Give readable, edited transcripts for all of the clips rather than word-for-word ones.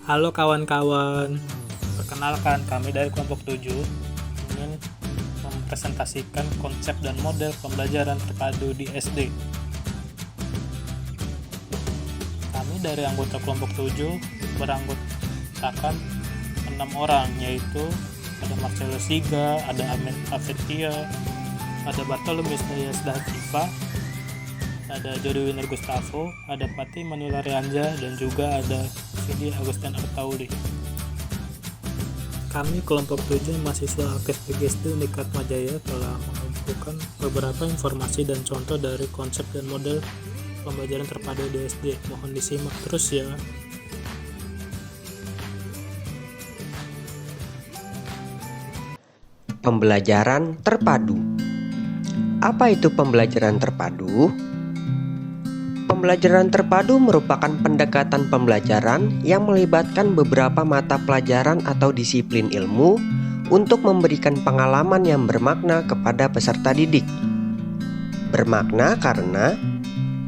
Halo kawan-kawan, perkenalkan kami dari kelompok 7 ingin mempresentasikan konsep dan model pembelajaran terpadu di SD. Kami dari anggota kelompok 7 beranggotakan 6 orang, yaitu ada Marcelo Siga, ada Ahmed Afetia, ada Bartolomeus Dias Dativa, ada Jody Winner Gustavo, ada Pati Manula Rianja, dan juga ada Sidi Agustin Artauli. Kami kelompok 7 mahasiswa aktif PGSD Unikat Majaya telah mengumpulkan beberapa informasi dan contoh dari konsep dan model pembelajaran terpadu di SD. Mohon disimak terus ya. Pembelajaran terpadu. Apa itu pembelajaran terpadu? Pembelajaran terpadu merupakan pendekatan pembelajaran yang melibatkan beberapa mata pelajaran atau disiplin ilmu untuk memberikan pengalaman yang bermakna kepada peserta didik. Bermakna karena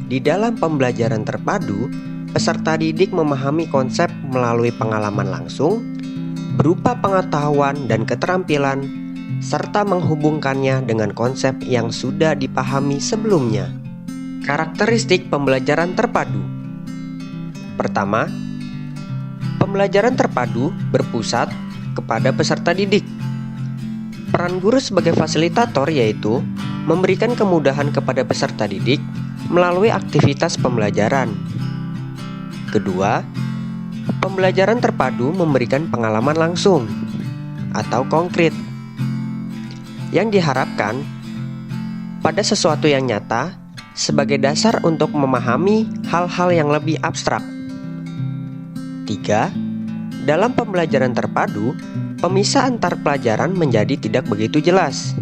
di dalam pembelajaran terpadu, peserta didik memahami konsep melalui pengalaman langsung, berupa pengetahuan dan keterampilan, serta menghubungkannya dengan konsep yang sudah dipahami sebelumnya. Karakteristik pembelajaran terpadu. Pertama, pembelajaran terpadu berpusat kepada peserta didik. Peran guru sebagai fasilitator yaitu memberikan kemudahan kepada peserta didik melalui aktivitas pembelajaran. Kedua, pembelajaran terpadu memberikan pengalaman langsung atau konkret yang diharapkan pada sesuatu yang nyata sebagai dasar untuk memahami hal-hal yang lebih abstrak. 3. Dalam pembelajaran terpadu, pemisah antar pelajaran menjadi tidak begitu jelas.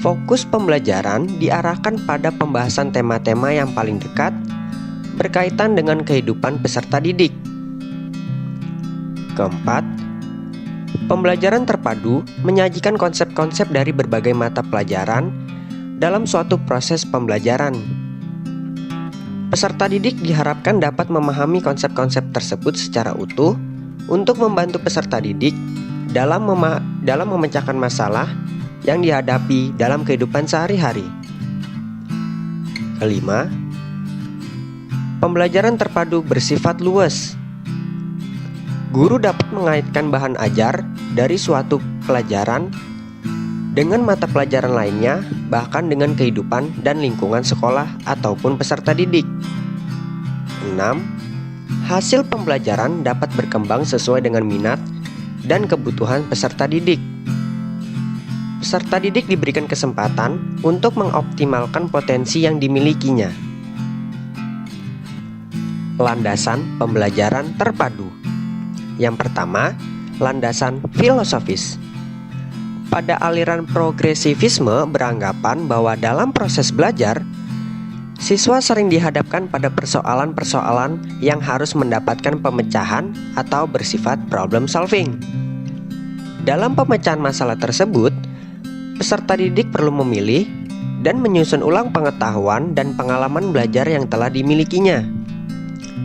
Fokus pembelajaran diarahkan pada pembahasan tema-tema yang paling dekat berkaitan dengan kehidupan peserta didik. Keempat, pembelajaran terpadu menyajikan konsep-konsep dari berbagai mata pelajaran dalam suatu proses pembelajaran. Peserta didik diharapkan dapat memahami konsep-konsep tersebut secara utuh untuk membantu peserta didik dalam memecahkan masalah yang dihadapi dalam kehidupan sehari-hari. Kelima, pembelajaran terpadu bersifat luas. Guru dapat mengaitkan bahan ajar dari suatu pelajaran dengan mata pelajaran lainnya, bahkan dengan kehidupan dan lingkungan sekolah ataupun peserta didik. 6. Hasil pembelajaran dapat berkembang sesuai dengan minat dan kebutuhan peserta didik. Peserta didik diberikan kesempatan untuk mengoptimalkan potensi yang dimilikinya. Landasan pembelajaran terpadu. Yang pertama, landasan filosofis. Pada aliran progresivisme beranggapan bahwa dalam proses belajar, siswa sering dihadapkan pada persoalan-persoalan yang harus mendapatkan pemecahan atau bersifat problem solving. Dalam pemecahan masalah tersebut, peserta didik perlu memilih dan menyusun ulang pengetahuan dan pengalaman belajar yang telah dimilikinya.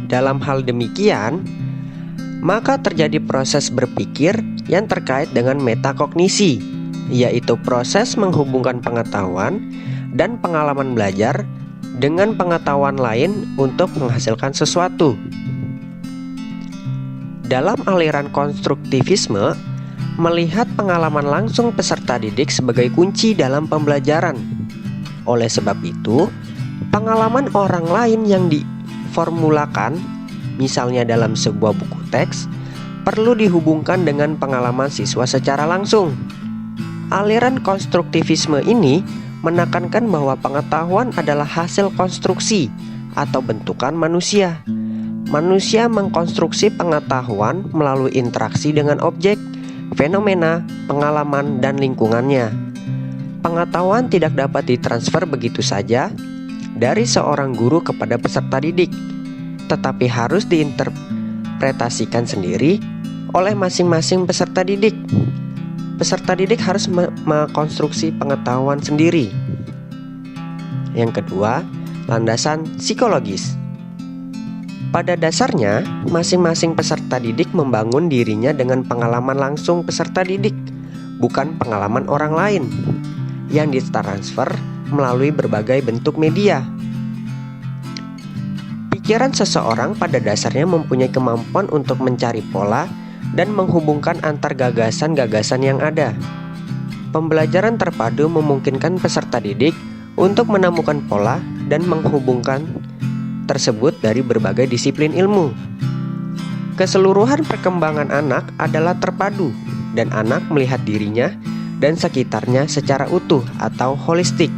Dalam hal demikian, maka terjadi proses berpikir yang terkait dengan metakognisi, yaitu proses menghubungkan pengetahuan dan pengalaman belajar dengan pengetahuan lain untuk menghasilkan sesuatu. Dalam aliran konstruktivisme, melihat pengalaman langsung peserta didik sebagai kunci dalam pembelajaran. Oleh sebab itu, pengalaman orang lain yang diformulakan, misalnya dalam sebuah buku teks, perlu dihubungkan dengan pengalaman siswa secara langsung. Aliran konstruktivisme ini menekankan bahwa pengetahuan adalah hasil konstruksi atau bentukan manusia. Manusia mengkonstruksi pengetahuan melalui interaksi dengan objek, fenomena, pengalaman, dan lingkungannya. Pengetahuan tidak dapat ditransfer begitu saja dari seorang guru kepada peserta didik, tetapi harus diinterpretasikan sendiri oleh masing-masing peserta didik. Peserta didik harus mengkonstruksi pengetahuan sendiri. Yang kedua, landasan psikologis. Pada dasarnya, masing-masing peserta didik membangun dirinya dengan pengalaman langsung peserta didik, bukan pengalaman orang lain, yang ditransfer melalui berbagai bentuk media. Pikiran seseorang pada dasarnya mempunyai kemampuan untuk mencari pola dan menghubungkan antar gagasan-gagasan yang ada. Pembelajaran terpadu memungkinkan peserta didik untuk menemukan pola dan menghubungkan tersebut dari berbagai disiplin ilmu. Keseluruhan perkembangan anak adalah terpadu dan anak melihat dirinya dan sekitarnya secara utuh atau holistik.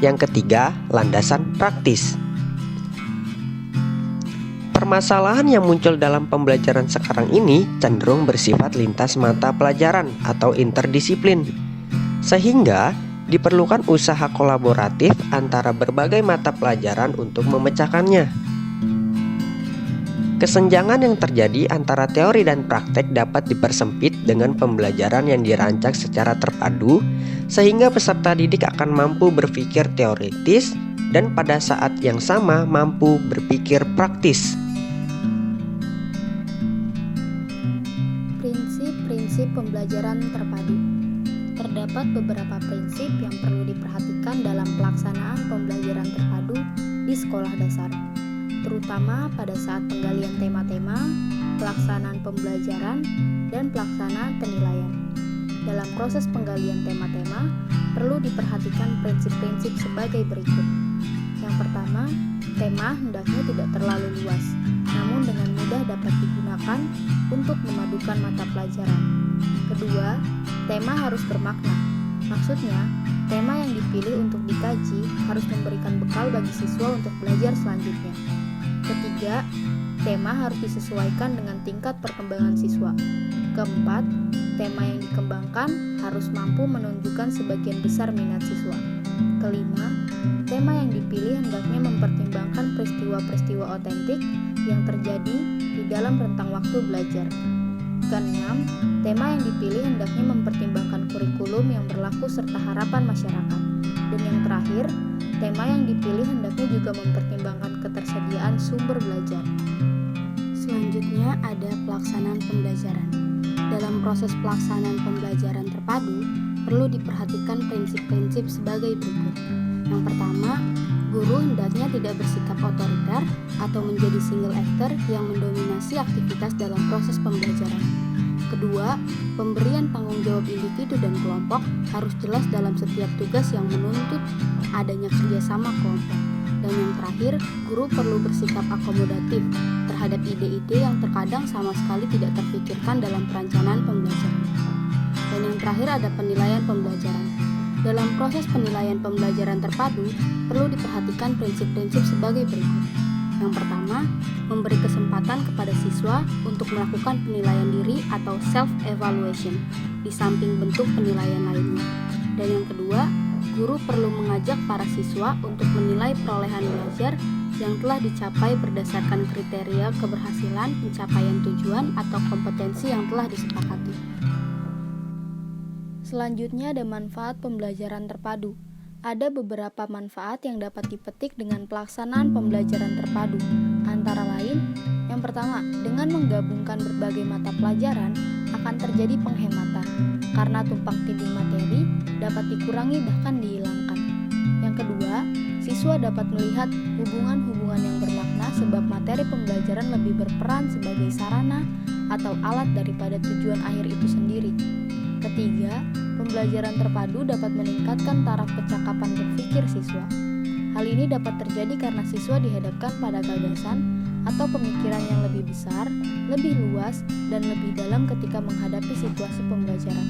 Yang ketiga, landasan praktis. Permasalahan yang muncul dalam pembelajaran sekarang ini cenderung bersifat lintas mata pelajaran atau interdisiplin, sehingga diperlukan usaha kolaboratif antara berbagai mata pelajaran untuk memecahkannya. Kesenjangan yang terjadi antara teori dan praktek dapat dipersempit dengan pembelajaran yang dirancang secara terpadu, sehingga peserta didik akan mampu berpikir teoritis dan pada saat yang sama mampu berpikir praktis. Prinsip-prinsip pembelajaran terpadu. Terdapat beberapa prinsip yang perlu diperhatikan dalam pelaksanaan pembelajaran terpadu di sekolah dasar, terutama pada saat penggalian tema-tema, pelaksanaan pembelajaran, dan pelaksanaan penilaian. Dalam proses penggalian tema-tema, perlu diperhatikan prinsip-prinsip sebagai berikut. Yang pertama, tema hendaknya tidak terlalu luas, namun dengan mudah dapat digunakan untuk memadukan mata pelajaran. Kedua, tema harus bermakna. Maksudnya, tema yang dipilih untuk dikaji harus memberikan bekal bagi siswa untuk belajar selanjutnya. Ketiga, tema harus disesuaikan dengan tingkat perkembangan siswa. Keempat, tema yang dikembangkan harus mampu menunjukkan sebagian besar minat siswa. Kelima, tema yang dipilih hendaknya mempertimbangkan peristiwa-peristiwa otentik yang terjadi di dalam rentang waktu belajar. Keenam, tema yang dipilih hendaknya mempertimbangkan kurikulum yang berlaku serta harapan masyarakat. Dan yang terakhir, tema yang dipilih hendaknya juga mempertimbangkan ketersediaan sumber belajar. Selanjutnya ada pelaksanaan pembelajaran. Dalam proses pelaksanaan pembelajaran terpadu, perlu diperhatikan prinsip-prinsip sebagai berikut. Yang pertama, guru hendaknya tidak bersikap otoriter atau menjadi single actor yang mendominasi aktivitas dalam proses pembelajaran. Kedua, pemberian tanggung jawab individu dan kelompok harus jelas dalam setiap tugas yang menuntut adanya kerjasama kelompok. Dan yang terakhir, guru perlu bersikap akomodatif terhadap ide-ide yang terkadang sama sekali tidak terpikirkan dalam perencanaan pembelajaran. Dan yang terakhir ada penilaian pembelajaran. Dalam proses penilaian pembelajaran terpadu, perlu diperhatikan prinsip-prinsip sebagai berikut. Yang pertama, memberi kesempatan kepada siswa untuk melakukan penilaian diri atau self-evaluation, di samping bentuk penilaian lainnya. Dan yang kedua, guru perlu mengajak para siswa untuk menilai perolehan belajar yang telah dicapai berdasarkan kriteria keberhasilan pencapaian tujuan atau kompetensi yang telah disepakati. Selanjutnya ada manfaat pembelajaran terpadu. Ada beberapa manfaat yang dapat dipetik dengan pelaksanaan pembelajaran terpadu. Antara lain, yang pertama, dengan menggabungkan berbagai mata pelajaran akan terjadi penghematan, karena tumpang tindih materi dapat dikurangi bahkan dihilangkan. Yang kedua, siswa dapat melihat hubungan-hubungan yang bermakna sebab materi pembelajaran lebih berperan sebagai sarana atau alat daripada tujuan akhir itu sendiri. Ketiga, pembelajaran terpadu dapat meningkatkan taraf kecakapan berpikir siswa. Hal ini dapat terjadi karena siswa dihadapkan pada gagasan atau pemikiran yang lebih besar, lebih luas, dan lebih dalam ketika menghadapi situasi pembelajaran.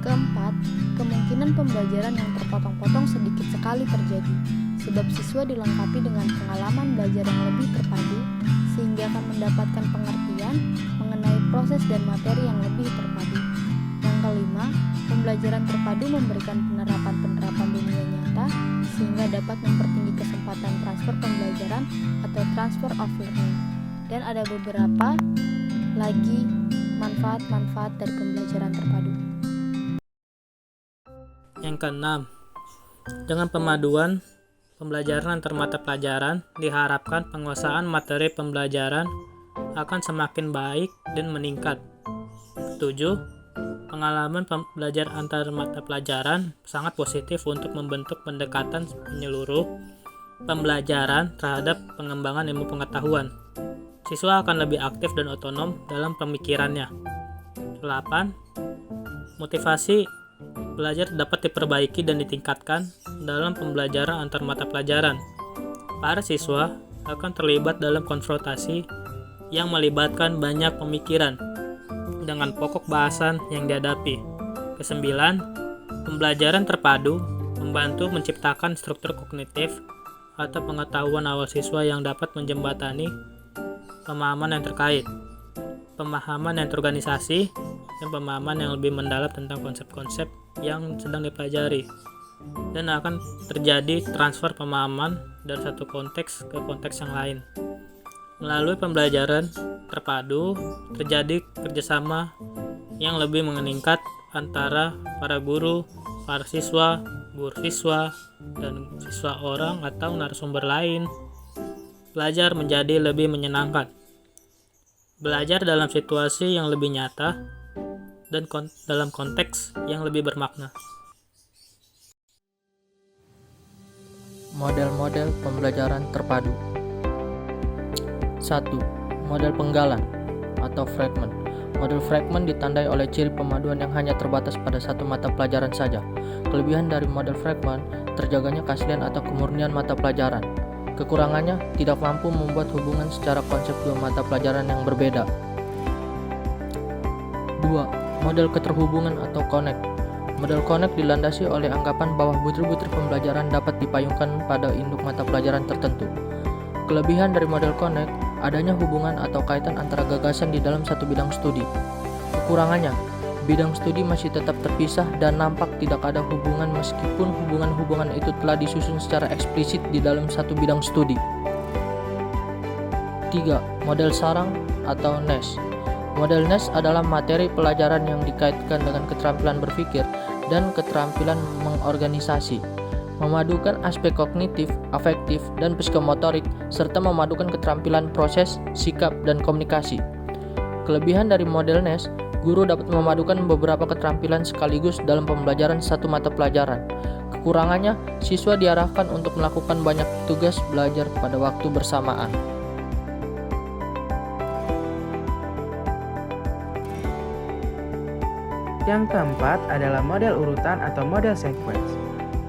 Keempat, kemungkinan pembelajaran yang terpotong-potong sedikit sekali terjadi, sebab siswa dilengkapi dengan pengalaman belajar yang lebih terpadu, sehingga akan mendapatkan pengertian mengenai proses dan materi yang lebih terpadu. Yang kelima, pembelajaran terpadu memberikan penerapan-penerapan dunia nyata sehingga dapat mempertinggi kesempatan transfer pembelajaran atau transfer of learning. Dan ada beberapa lagi manfaat-manfaat dari pembelajaran terpadu. Yang keenam, dengan pemaduan pembelajaran antar mata pelajaran diharapkan penguasaan materi pembelajaran akan semakin baik dan meningkat. 7. Pengalaman belajar antar mata pelajaran sangat positif untuk membentuk pendekatan menyeluruh pembelajaran terhadap pengembangan ilmu pengetahuan. Siswa akan lebih aktif dan otonom dalam pemikirannya. 8. Motivasi belajar dapat diperbaiki dan ditingkatkan dalam pembelajaran antar mata pelajaran. Para siswa akan terlibat dalam konfrontasi yang melibatkan banyak pemikiran dengan pokok bahasan yang dihadapi. 9. Pembelajaran terpadu membantu menciptakan struktur kognitif atau pengetahuan awal siswa yang dapat menjembatani pemahaman yang terkait, pemahaman yang terorganisasi, dan pemahaman yang lebih mendalam tentang konsep-konsep yang sedang dipelajari, dan akan terjadi transfer pemahaman dari satu konteks ke konteks yang lain. Melalui pembelajaran terpadu, terjadi kerjasama yang lebih meningkat antara para guru, para siswa, guru siswa, dan siswa orang atau narasumber lain. Belajar menjadi lebih menyenangkan. Belajar dalam situasi yang lebih nyata dan dalam konteks yang lebih bermakna. Model-model pembelajaran terpadu. 1. Model penggalan atau fragment. Model fragment ditandai oleh ciri pemaduan yang hanya terbatas pada satu mata pelajaran saja. Kelebihan dari model fragment, terjaganya keaslian atau kemurnian mata pelajaran. Kekurangannya, tidak mampu membuat hubungan secara konsep dua mata pelajaran yang berbeda. 2. Model keterhubungan atau connect. Model connect dilandasi oleh anggapan bahwa butir-butir pembelajaran dapat dipayungkan pada induk mata pelajaran tertentu. Kelebihan dari model connect, adanya hubungan atau kaitan antara gagasan di dalam satu bidang studi. Kekurangannya, bidang studi masih tetap terpisah dan nampak tidak ada hubungan meskipun hubungan-hubungan itu telah disusun secara eksplisit di dalam satu bidang studi. 3. Model sarang atau NES. Model NES adalah materi pelajaran yang dikaitkan dengan keterampilan berpikir dan keterampilan mengorganisasi, memadukan aspek kognitif, afektif, dan psikomotorik, serta memadukan keterampilan proses, sikap, dan komunikasi. Kelebihan dari model NES, guru dapat memadukan beberapa keterampilan sekaligus dalam pembelajaran satu mata pelajaran. Kekurangannya, siswa diarahkan untuk melakukan banyak tugas belajar pada waktu bersamaan. Yang keempat adalah model urutan atau model sequence.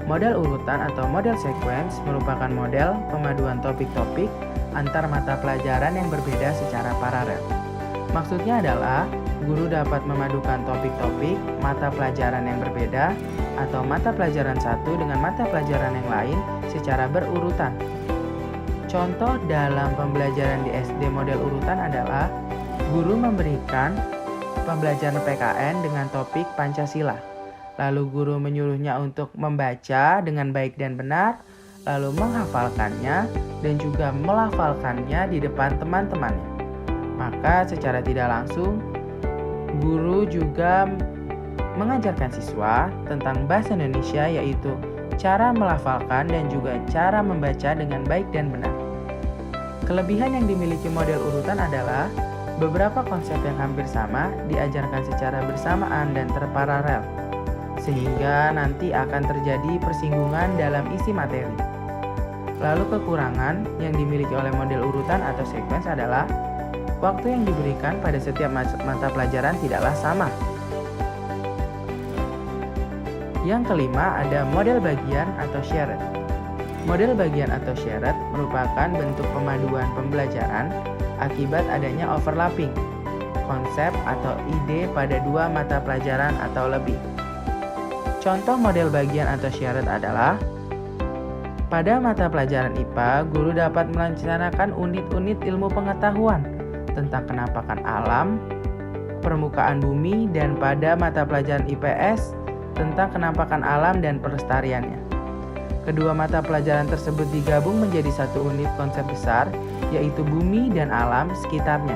Model urutan atau model sequence merupakan model pemaduan topik-topik antar mata pelajaran yang berbeda secara paralel. Maksudnya adalah, guru dapat memadukan topik-topik mata pelajaran yang berbeda atau mata pelajaran satu dengan mata pelajaran yang lain secara berurutan. Contoh dalam pembelajaran di SD model urutan adalah, guru memberikan pembelajaran PKN dengan topik Pancasila. Lalu guru menyuruhnya untuk membaca dengan baik dan benar, lalu menghafalkannya dan juga melafalkannya di depan teman-temannya. Maka secara tidak langsung, guru juga mengajarkan siswa tentang bahasa Indonesia, yaitu cara melafalkan dan juga cara membaca dengan baik dan benar. Kelebihan yang dimiliki model urutan adalah beberapa konsep yang hampir sama diajarkan secara bersamaan dan terparalel, sehingga nanti akan terjadi persinggungan dalam isi materi. Lalu kekurangan yang dimiliki oleh model urutan atau sequence adalah waktu yang diberikan pada setiap mata pelajaran tidaklah sama. Yang kelima ada model bagian atau shared. Model bagian atau shared merupakan bentuk pemaduan pembelajaran akibat adanya overlapping konsep atau ide pada dua mata pelajaran atau lebih. Contoh model bagian atau shared adalah, pada mata pelajaran IPA, guru dapat merencanakan unit-unit ilmu pengetahuan tentang kenampakan alam, permukaan bumi, dan pada mata pelajaran IPS tentang kenampakan alam dan pelestariannya. Kedua mata pelajaran tersebut digabung menjadi satu unit konsep besar, yaitu bumi dan alam sekitarnya.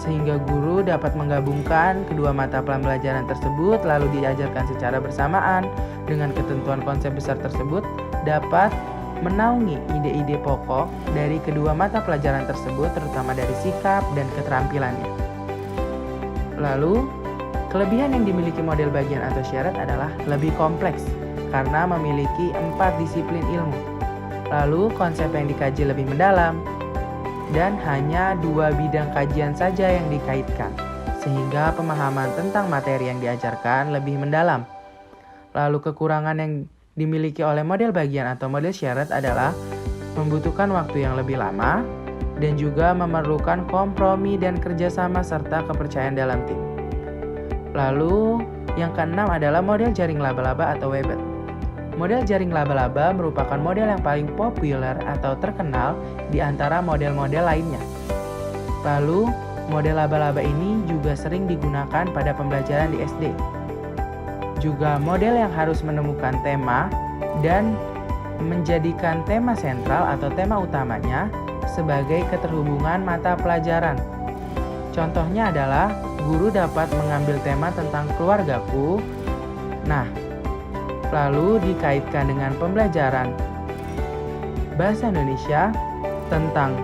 Sehingga guru dapat menggabungkan kedua mata pelajaran tersebut lalu diajarkan secara bersamaan dengan ketentuan konsep besar tersebut dapat menaungi ide-ide pokok dari kedua mata pelajaran tersebut, terutama dari sikap dan keterampilannya. Lalu, kelebihan yang dimiliki model bagian atau syarat adalah lebih kompleks karena memiliki 4 disiplin ilmu. Lalu, konsep yang dikaji lebih mendalam dan hanya 2 bidang kajian saja yang dikaitkan, sehingga pemahaman tentang materi yang diajarkan lebih mendalam. Lalu, kekurangan yang dimiliki oleh model bagian atau model syarat adalah membutuhkan waktu yang lebih lama dan juga memerlukan kompromi dan kerjasama serta kepercayaan dalam tim. Lalu, yang keenam adalah model jaring laba-laba atau Weber. Model jaring laba-laba merupakan model yang paling populer atau terkenal di antara model-model lainnya. Lalu, model laba-laba ini juga sering digunakan pada pembelajaran di SD. Juga model yang harus menemukan tema dan menjadikan tema sentral atau tema utamanya sebagai keterhubungan mata pelajaran. Contohnya adalah guru dapat mengambil tema tentang keluargaku. Nah, lalu dikaitkan dengan pembelajaran bahasa Indonesia tentang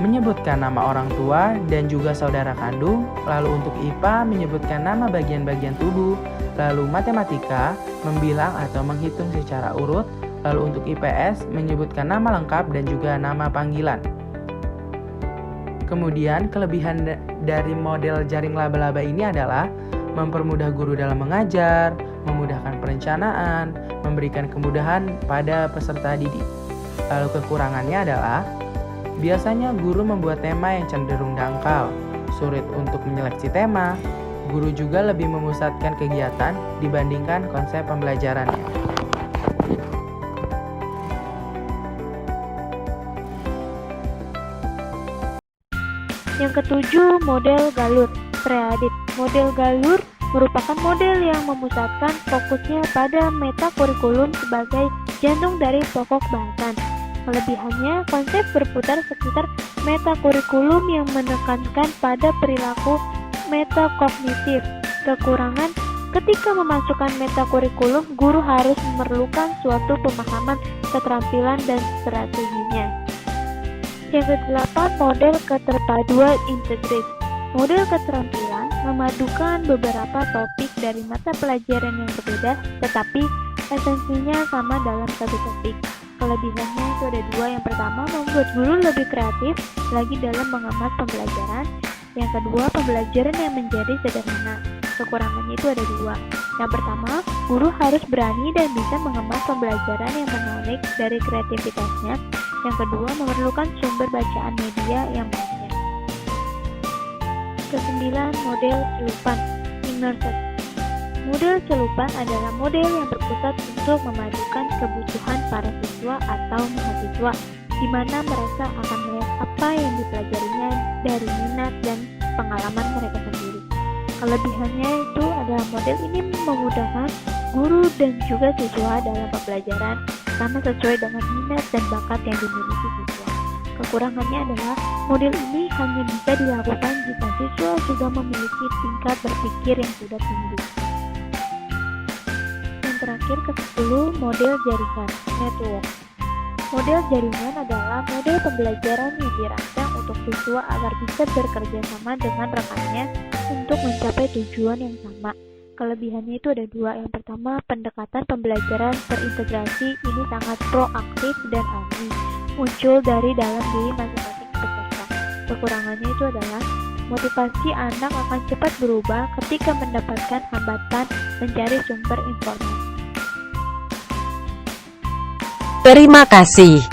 menyebutkan nama orang tua dan juga saudara kandung. Lalu untuk IPA menyebutkan nama bagian-bagian tubuh. Lalu matematika membilang atau menghitung secara urut. Lalu untuk IPS menyebutkan nama lengkap dan juga nama panggilan. Kemudian kelebihan dari model jaring laba-laba ini adalah mempermudah guru dalam mengajar, memudahkan perencanaan, memberikan kemudahan pada peserta didik. Lalu kekurangannya adalah biasanya guru membuat tema yang cenderung dangkal, sulit untuk menyeleksi tema. Guru juga lebih memusatkan kegiatan dibandingkan konsep pembelajarannya. Yang ketujuh, model galur preadit. Model galur merupakan model yang memusatkan fokusnya pada metakurikulum sebagai jantung dari pokok bahasan. Kelebihannya, konsep berputar sekitar metakurikulum yang menekankan pada perilaku metakognitif. Kekurangan, ketika memasukkan metakurikulum, guru harus memerlukan suatu pemahaman keterampilan dan strateginya. Yang ke-8, model keterpaduan integris. Model keterampilan memadukan beberapa topik dari mata pelajaran yang berbeda, tetapi esensinya sama dalam satu topik. Kelebihannya itu ada 2. Yang pertama, membuat guru lebih kreatif lagi dalam mengemas pembelajaran. Yang kedua, pembelajaran yang menjadi sederhana. Kekurangannya itu ada 2. Yang pertama, guru harus berani dan bisa mengemas pembelajaran yang menarik dari kreativitasnya. Yang kedua, memerlukan sumber bacaan media yang banyak. Ke-9, model celupan immersive. Model celupan adalah model yang berpusat untuk memadukan kebutuhan para siswa atau mahasiswa, di mana mereka akan melihat apa yang dipelajarinya dari minat dan pengalaman mereka sendiri. Kelebihannya itu adalah model ini memudahkan guru dan juga siswa dalam pembelajaran karena sesuai dengan minat dan bakat yang dimiliki siswa. Kekurangannya adalah model ini hanya bisa dilakukan jika siswa sudah memiliki tingkat berpikir yang sudah tinggi. Yang terakhir, ke-10, model jaringan network. Model jaringan adalah model pembelajaran yang dirancang untuk siswa agar bisa bekerja sama dengan rekannya untuk mencapai tujuan yang sama. Kelebihannya itu ada 2. Yang pertama, pendekatan pembelajaran terintegrasi ini sangat proaktif dan alami, muncul dari dalam diri masing-masing peserta. Kekurangannya itu adalah motivasi anak akan cepat berubah ketika mendapatkan hambatan mencari sumber informasi. Terima kasih.